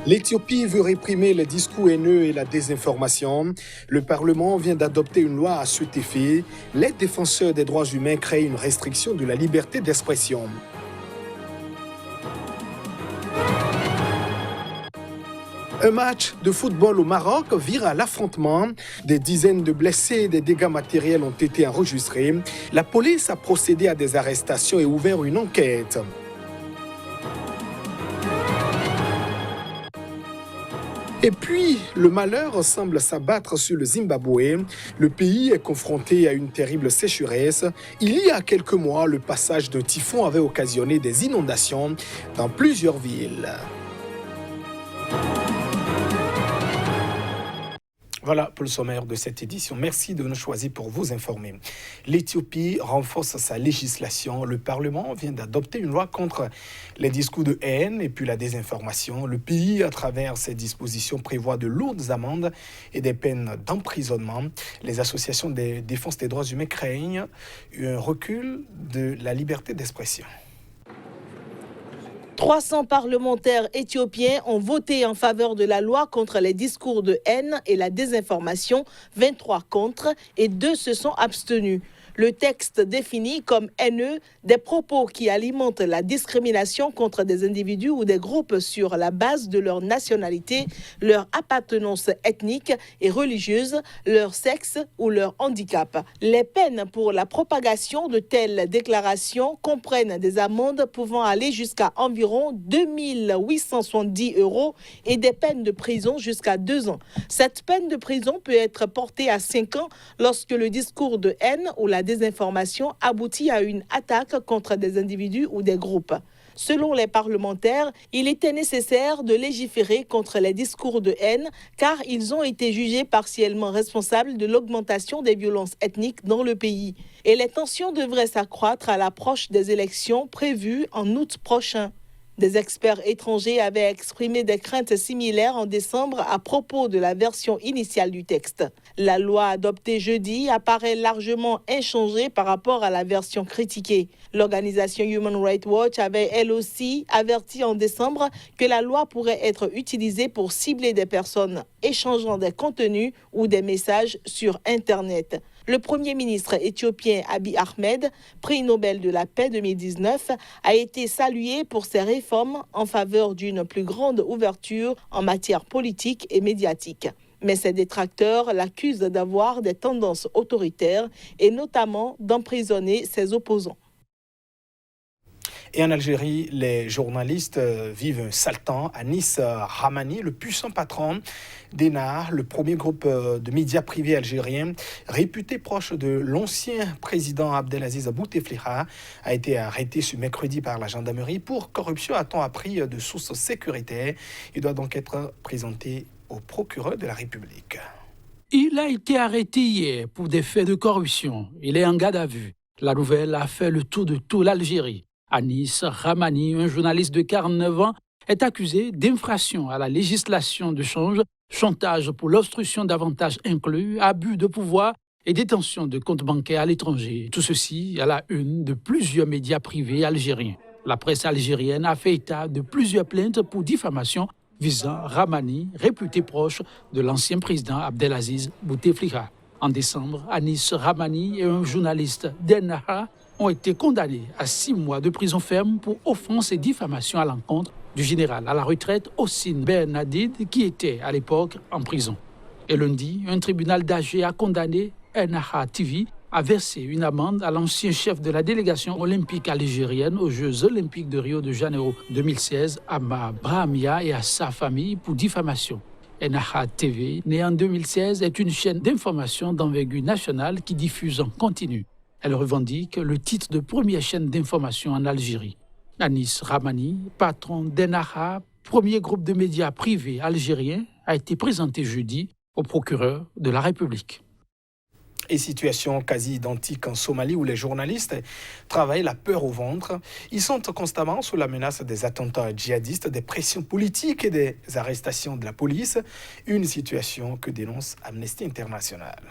L'Éthiopie veut réprimer les discours haineux et la désinformation. Le Parlement vient d'adopter une loi à cet effet. Les défenseurs des droits humains créent une restriction de la liberté d'expression. Un match de football au Maroc vire à l'affrontement. Des dizaines de blessés et des dégâts matériels ont été enregistrés. La police a procédé à des arrestations et ouvert une enquête. Et puis, le malheur semble s'abattre sur le Zimbabwe. Le pays est confronté à une terrible sécheresse. Il y a quelques mois, le passage d'un typhon avait occasionné des inondations dans plusieurs villes. Voilà pour le sommaire de cette édition. Merci de nous choisir pour vous informer. L'Éthiopie renforce sa législation. Le Parlement vient d'adopter une loi contre les discours de haine et puis la désinformation. Le pays, à travers ces dispositions, prévoit de lourdes amendes et des peines d'emprisonnement. Les associations de défense des droits humains craignent un recul de la liberté d'expression. 300 parlementaires éthiopiens ont voté en faveur de la loi contre les discours de haine et la désinformation, 23 contre et 2 se sont abstenus. Le texte définit comme haineux des propos qui alimentent la discrimination contre des individus ou des groupes sur la base de leur nationalité, leur appartenance ethnique et religieuse, leur sexe ou leur handicap. Les peines pour la propagation de telles déclarations comprennent des amendes pouvant aller jusqu'à environ 2 870 € et des peines de prison jusqu'à 2 ans. Cette peine de prison peut être portée à 5 ans lorsque le discours de haine ou la désinformation aboutit à une attaque contre des individus ou des groupes. Selon les parlementaires, il était nécessaire de légiférer contre les discours de haine car ils ont été jugés partiellement responsables de l'augmentation des violences ethniques dans le pays. Et les tensions devraient s'accroître à l'approche des élections prévues en août prochain. Des experts étrangers avaient exprimé des craintes similaires en décembre à propos de la version initiale du texte. La loi adoptée jeudi apparaît largement inchangée par rapport à la version critiquée. L'organisation Human Rights Watch avait elle aussi averti en décembre que la loi pourrait être utilisée pour cibler des personnes échangeant des contenus ou des messages sur Internet. Le Premier ministre éthiopien Abiy Ahmed, prix Nobel de la paix 2019, a été salué pour ses réformes en faveur d'une plus grande ouverture en matière politique et médiatique. Mais ses détracteurs l'accusent d'avoir des tendances autoritaires et notamment d'emprisonner ses opposants. Et en Algérie, les journalistes vivent un sale temps. Anis Rahmani, le puissant patron d'ENA, le premier groupe de médias privés algériens, réputé proche de l'ancien président Abdelaziz Bouteflika, a été arrêté ce mercredi par la gendarmerie pour corruption, a-t-on appris de sources sécuritaires. Il doit donc être présenté au procureur de la République. Il a été arrêté hier pour des faits de corruption. Il est en garde à vue. La nouvelle a fait le tour de toute l'Algérie. Anis Rahmani, un journaliste de 49 ans, est accusé d'infraction à la législation de change, chantage pour l'obstruction d'avantages inclus, abus de pouvoir et détention de comptes bancaires à l'étranger. Tout ceci à la une de plusieurs médias privés algériens. La presse algérienne a fait état de plusieurs plaintes pour diffamation visant Rahmani, réputé proche de l'ancien président Abdelaziz Bouteflika. En décembre, Anis Rahmani et un journaliste d'Ennaha ont été condamnés à 6 mois de prison ferme pour offense et diffamation à l'encontre du général à la retraite Hossein Ben Hadid, qui était à l'époque en prison. Et lundi, un tribunal d'Alger a condamné Ennaha TV à verser une amende à l'ancien chef de la délégation olympique algérienne aux Jeux olympiques de Rio de Janeiro 2016, Ama Brahmia, et à sa famille pour diffamation. Ennaha TV, née en 2016, est une chaîne d'information d'envergure nationale qui diffuse en continu. Elle revendique le titre de première chaîne d'information en Algérie. Anis Rahmani, patron d'Ennaha, premier groupe de médias privés algériens, a été présenté jeudi au procureur de la République. Et situation quasi identique en Somalie où les journalistes travaillent la peur au ventre. Ils sont constamment sous la menace des attentats djihadistes, des pressions politiques et des arrestations de la police. Une situation que dénonce Amnesty International.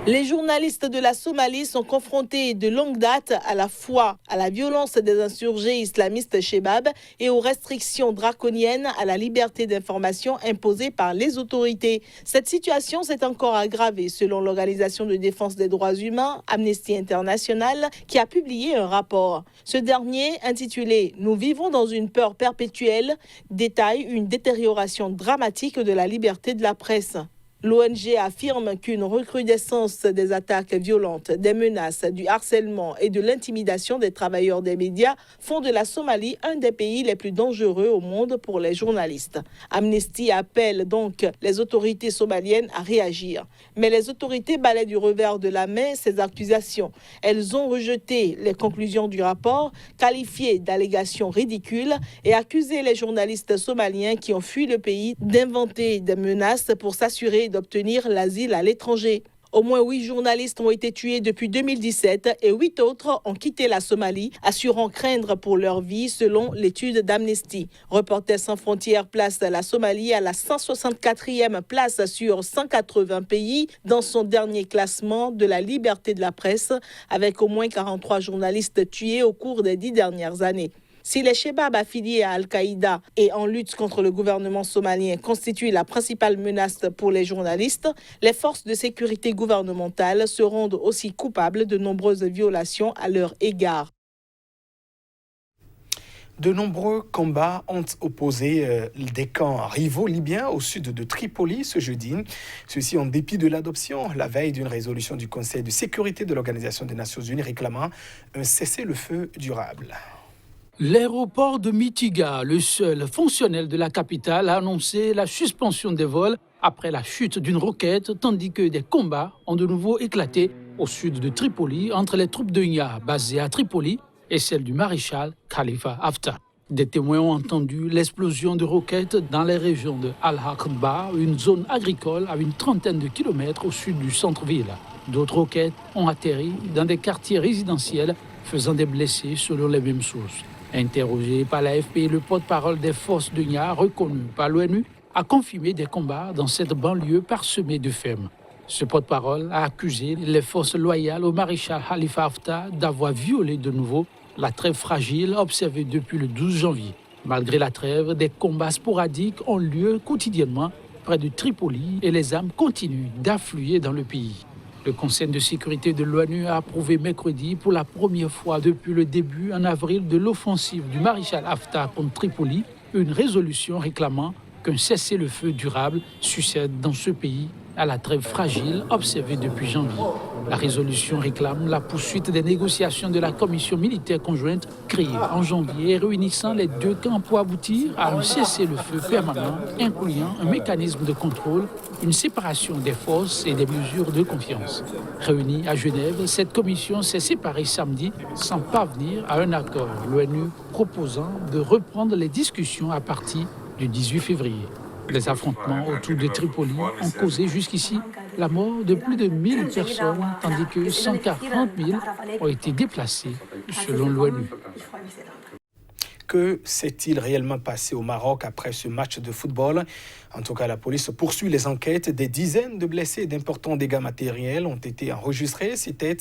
Les journalistes de la Somalie sont confrontés de longue date à la fois à la violence des insurgés islamistes Shebab et aux restrictions draconiennes à la liberté d'information imposées par les autorités. Cette situation s'est encore aggravée selon l'Organisation de défense des droits humains, Amnesty International, qui a publié un rapport. Ce dernier, intitulé « Nous vivons dans une peur perpétuelle », détaille une détérioration dramatique de la liberté de la presse. L'ONG affirme qu'une recrudescence des attaques violentes, des menaces, du harcèlement et de l'intimidation des travailleurs des médias font de la Somalie un des pays les plus dangereux au monde pour les journalistes. Amnesty appelle donc les autorités somaliennes à réagir. Mais les autorités balaient du revers de la main ces accusations. Elles ont rejeté les conclusions du rapport, qualifiées d'allégations ridicules et accusé les journalistes somaliens qui ont fui le pays d'inventer des menaces pour s'assurer d'obtenir l'asile à l'étranger. Au moins 8 journalistes ont été tués depuis 2017 et 8 autres ont quitté la Somalie, assurant craindre pour leur vie selon l'étude d'Amnesty. Reporters sans frontières place la Somalie à la 164e place sur 180 pays dans son dernier classement de la liberté de la presse, avec au moins 43 journalistes tués au cours des 10 dernières années. Si les Shebab affiliés à Al-Qaïda et en lutte contre le gouvernement somalien constituent la principale menace pour les journalistes, les forces de sécurité gouvernementales se rendent aussi coupables de nombreuses violations à leur égard. De nombreux combats ont opposé des camps rivaux libyens au sud de Tripoli ce jeudi. Ceci en dépit de l'adoption, la veille d'une résolution du Conseil de sécurité de l'Organisation des Nations Unies réclamant un cessez-le-feu durable. L'aéroport de Mitiga, le seul fonctionnel de la capitale, a annoncé la suspension des vols après la chute d'une roquette, tandis que des combats ont de nouveau éclaté au sud de Tripoli entre les troupes de Nia basées à Tripoli et celles du maréchal Khalifa Haftar. Des témoins ont entendu l'explosion de roquettes dans les régions de Al-Aqba, une zone agricole à une trentaine de kilomètres au sud du centre-ville. D'autres roquettes ont atterri dans des quartiers résidentiels, faisant des blessés selon les mêmes sources. Interrogé par l'AFP, le porte-parole des forces de Nia, reconnu par l'ONU, a confirmé des combats dans cette banlieue parsemée de fermes. Ce porte-parole a accusé les forces loyales au maréchal Khalifa Haftar d'avoir violé de nouveau la trêve fragile observée depuis le 12 janvier. Malgré la trêve, des combats sporadiques ont lieu quotidiennement près de Tripoli et les armes continuent d'affluer dans le pays. Le Conseil de sécurité de l'ONU a approuvé mercredi pour la première fois depuis le début en avril de l'offensive du maréchal Haftar contre Tripoli une résolution réclamant qu'un cessez-le-feu durable succède dans ce pays à la trêve fragile observée depuis janvier. La résolution réclame la poursuite des négociations de la commission militaire conjointe créée en janvier et réunissant les deux camps pour aboutir à un cessez-le-feu permanent incluant un mécanisme de contrôle, une séparation des forces et des mesures de confiance. Réunie à Genève, cette commission s'est séparée samedi sans parvenir à un accord, l'ONU proposant de reprendre les discussions à partir du 18 février. Les affrontements autour de Tripoli ont causé jusqu'ici la mort de plus de 1000 personnes, tandis que 140 000 ont été déplacés, selon l'ONU. Que s'est-il réellement passé au Maroc après ce match de football? En tout cas, la police poursuit les enquêtes. Des dizaines de blessés et d'importants dégâts matériels ont été enregistrés. C'était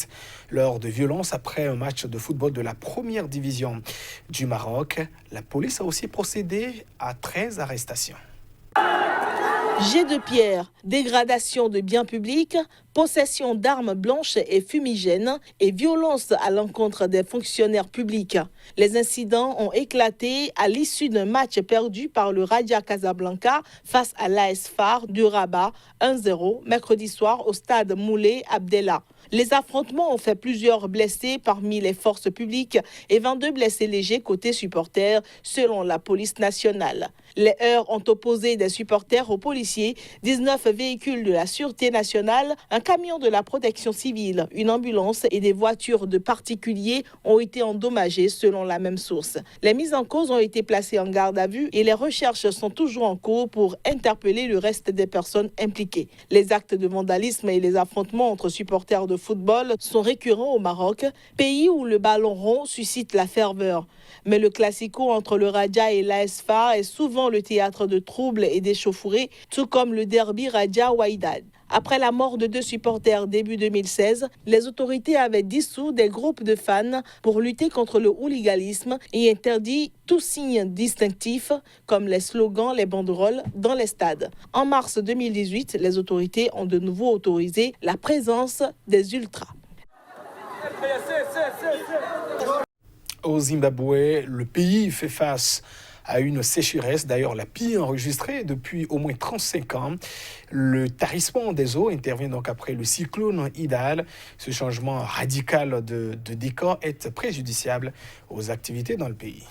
lors de violences après un match de football de la première division du Maroc. La police a aussi procédé à 13 arrestations. Jets de pierre, dégradation de biens publics, possession d'armes blanches et fumigènes et violence à l'encontre des fonctionnaires publics. Les incidents ont éclaté à l'issue d'un match perdu par le Raja Casablanca face à l'AS FAR de Rabat 1-0 mercredi soir au stade Moulay Abdellah. Les affrontements ont fait plusieurs blessés parmi les forces publiques et 22 blessés légers côté supporters, selon la police nationale. Les heurts ont opposé des supporters aux policiers, 19 véhicules de la Sûreté nationale, un camion de la protection civile, une ambulance et des voitures de particuliers ont été endommagées selon la même source. Les mises en cause ont été placées en garde à vue et les recherches sont toujours en cours pour interpeller le reste des personnes impliquées. Les actes de vandalisme et les affrontements entre supporters de football sont récurrents au Maroc, pays où le ballon rond suscite la ferveur. Mais le classico entre le Raja et l'AS FAR est souvent le théâtre de troubles et d'échauffourées, tout comme le derby Raja-Wydad. Après la mort de 2 supporters début 2016, les autorités avaient dissous des groupes de fans pour lutter contre le hooliganisme et interdit tout signe distinctif comme les slogans, les banderoles dans les stades. En mars 2018, les autorités ont de nouveau autorisé la présence des ultras. Au Zimbabwe, le pays fait face à une sécheresse, d'ailleurs la pire enregistrée depuis au moins 35 ans. Le tarissement des eaux intervient donc après le cyclone Idal. Ce changement radical de décor est préjudiciable aux activités dans le pays.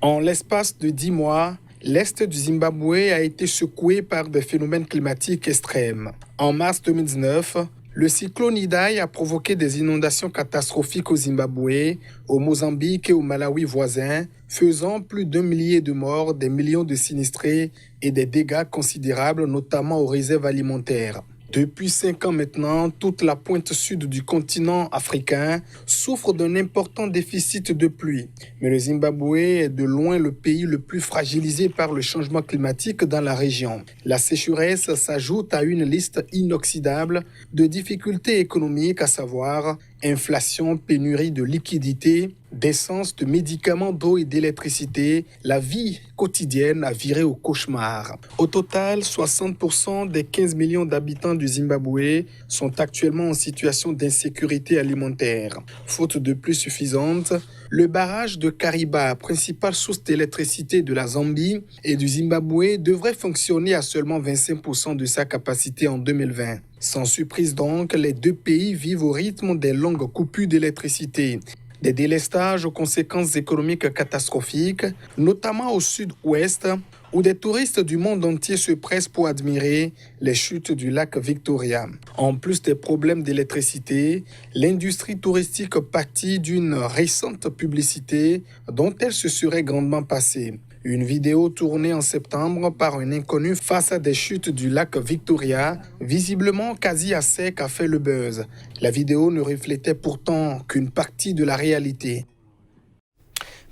En l'espace de 10 mois, l'Est du Zimbabwe a été secoué par des phénomènes climatiques extrêmes. En mars 2019, le cyclone Idai a provoqué des inondations catastrophiques au Zimbabwe, au Mozambique et au Malawi voisins, faisant plus d'1 millier de morts, des millions de sinistrés et des dégâts considérables, notamment aux réserves alimentaires. Depuis 5 ans maintenant, toute la pointe sud du continent africain souffre d'un important déficit de pluie. Mais le Zimbabwe est de loin le pays le plus fragilisé par le changement climatique dans la région. La sécheresse s'ajoute à une liste inoxydable de difficultés économiques, à savoir inflation, pénurie de liquidités, d'essence, de médicaments, d'eau et d'électricité. La vie quotidienne a viré au cauchemar. Au total, 60% des 15 millions d'habitants du Zimbabwe sont actuellement en situation d'insécurité alimentaire. Faute de pluie suffisante, le barrage de Kariba, principale source d'électricité de la Zambie et du Zimbabwe, devrait fonctionner à seulement 25% de sa capacité en 2020. Sans surprise donc, les deux pays vivent au rythme des longues coupures d'électricité. Des délestages aux conséquences économiques catastrophiques, notamment au sud-ouest, où des touristes du monde entier se pressent pour admirer les chutes du lac Victoria. En plus des problèmes d'électricité, l'industrie touristique pâtit d'une récente publicité dont elle se serait grandement passée. Une vidéo tournée en septembre par un inconnu face à des chutes du lac Victoria, visiblement quasi à sec, a fait le buzz. La vidéo ne reflétait pourtant qu'une partie de la réalité.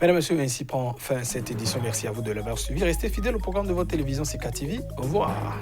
Mesdames, Messieurs, ainsi prend fin cette édition. Merci à vous de l'avoir suivi. Restez fidèles au programme de votre télévision CK TV. Au revoir.